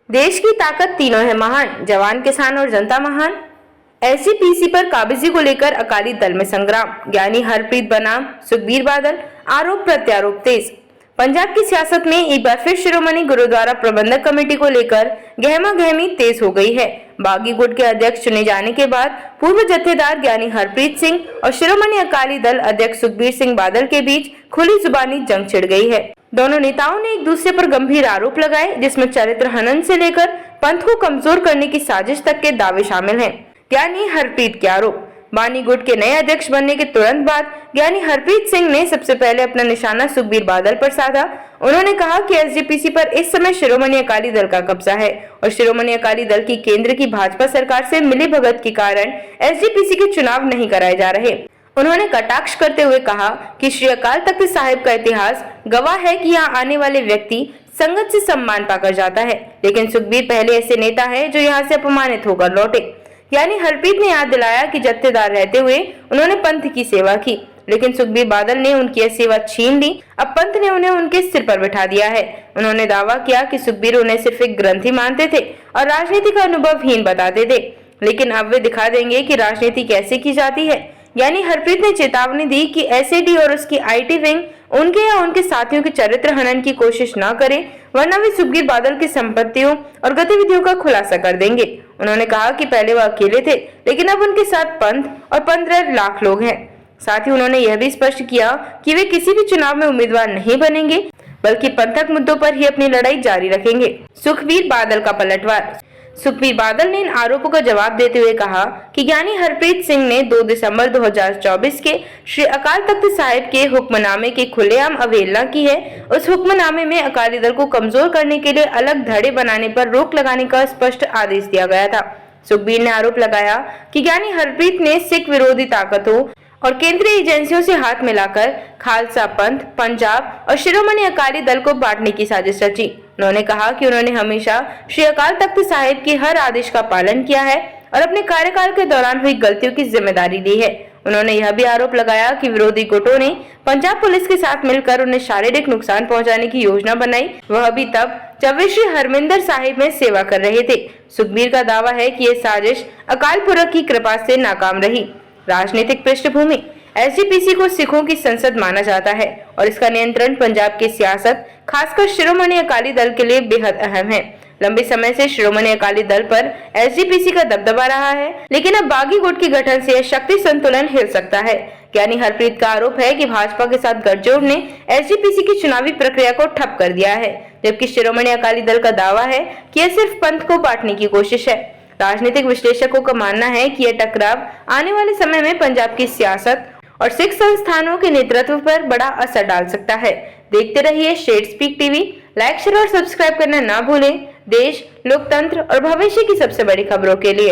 देश की ताकत तीनों है महान, जवान किसान और जनता महान। एसजीपीसी पर काबिजी को लेकर अकाली दल में संग्राम, ज्ञानी हरप्रीत बनाम सुखबीर बादल, आरोप प्रत्यारोप तेज। पंजाब की सियासत में एक बार फिर शिरोमणि गुरुद्वारा प्रबंधक कमेटी को लेकर गहमा गहमी तेज हो गई है। बागी गुट के अध्यक्ष चुने जाने के बाद पूर्व जत्थेदार ज्ञानी हरप्रीत सिंह और शिरोमणि अकाली दल अध्यक्ष सुखबीर सिंह बादल के बीच खुली जुबानी जंग छिड़ गई है। दोनों नेताओं ने एक दूसरे पर गंभीर आरोप लगाए, जिसमें चरित्र हनन से लेकर पंथ को कमजोर करने की साजिश तक के दावे शामिल हैं। ज्ञानी हरप्रीत के आरोप। बानी गुट के नए अध्यक्ष बनने के तुरंत बाद ज्ञानी हरप्रीत सिंह ने सबसे पहले अपना निशाना सुखबीर बादल पर साधा। उन्होंने कहा कि एसजीपीसी पर इस समय शिरोमणि अकाली दल का कब्जा है और शिरोमणि अकाली दल की केंद्र की भाजपा सरकार से मिलीभगत के कारण एसजीपीसी के चुनाव नहीं कराए जा रहे। उन्होंने कटाक्ष करते हुए कहा कि श्री अकाल तख्त साहिब का इतिहास गवाह है कि यहाँ आने वाले व्यक्ति संगत से सम्मान पाकर जाता है, लेकिन सुखबीर पहले ऐसे नेता है जो यहाँ से अपमानित होकर लौटे। यानी हरप्रीत ने याद दिलाया कि जत्थेदार रहते हुए उन्होंने पंथ की सेवा की, लेकिन सुखबीर बादल ने उनकी यह सेवा छीन ली। अब पंथ ने उन्हें उनके सिर पर बिठा दिया है। उन्होंने दावा किया कि सुखबीर उन्हें सिर्फ एक ग्रंथी मानते थे और राजनीति का अनुभवहीन बताते थे, लेकिन अब वे दिखा देंगे कि राजनीति कैसे की जाती है। यानी हरप्रीत ने चेतावनी दी कि एसएडी और उसकी आईटी विंग उनके या उनके साथियों के चरित्र हनन की कोशिश न करे, वरना वे सुखबीर बादल की संपत्तियों और गतिविधियों का खुलासा कर देंगे। उन्होंने कहा कि पहले वह अकेले थे, लेकिन अब उनके साथ पंथ और 15 लाख लोग हैं। साथ ही उन्होंने यह भी स्पष्ट किया कि वे किसी भी चुनाव में उम्मीदवार नहीं बनेंगे, बल्कि पंथक मुद्दों पर ही अपनी लड़ाई जारी रखेंगे। सुखबीर बादल का पलटवार। सुखबीर बादल ने इन आरोपों का जवाब देते हुए कहा कि ज्ञानी हरप्रीत सिंह ने 2 दिसंबर 2024 के श्री अकाल तख्त साहिब के हुक्मनामे की खुलेआम अवहेलना की है। उस हुक्मनामे में अकाली दल को कमजोर करने के लिए अलग धड़े बनाने पर रोक लगाने का स्पष्ट आदेश दिया गया था। सुखबीर ने आरोप लगाया कि ज्ञानी हरप्रीत ने सिख विरोधी ताकतों और केंद्रीय एजेंसियों से हाथ मिलाकर खालसा पंथ, पंजाब और शिरोमणि अकाली दल को बांटने की साजिश रची। उन्होंने कहा कि उन्होंने हमेशा श्री अकाल तख्त साहिब के हर आदेश का पालन किया है और अपने कार्यकाल के दौरान हुई गलतियों की जिम्मेदारी ली है। उन्होंने यह भी आरोप लगाया कि विरोधी गुटों ने पंजाब पुलिस के साथ मिलकर उन्हें शारीरिक नुकसान पहुंचाने की योजना बनाई, वह भी तब जब वे श्री हरमिंदर साहिब में सेवा कर रहे थे। सुखबीर का दावा है कि यह साजिश अकाल पुरख की कृपा से नाकाम रही। राजनीतिक पृष्ठभूमि। एसजीपीसी को सिखों की संसद माना जाता है और इसका नियंत्रण पंजाब की सियासत, खासकर शिरोमणि अकाली दल के लिए बेहद अहम है। लंबे समय से शिरोमणि अकाली दल पर एसजीपीसी का दबदबा रहा है, लेकिन अब बागी गुट के गठन से शक्ति संतुलन हिल सकता है। ज्ञानी हरप्रीत का आरोप है कि भाजपा के साथ गठजोड़ ने एसजीपीसी की चुनावी प्रक्रिया को ठप कर दिया है, जबकि शिरोमणि अकाली दल का दावा है कि यह सिर्फ पंथ को बांटने की कोशिश है। राजनीतिक विश्लेषकों का मानना है कि यह टकराव आने वाले समय में पंजाब की सियासत और सिख संस्थानों के नेतृत्व पर बड़ा असर डाल सकता है। देखते रहिए shed speak TV. Like, share और सब्सक्राइब करना ना भूलें। देश, लोकतंत्र और भविष्य की सबसे बड़ी खबरों के लिए।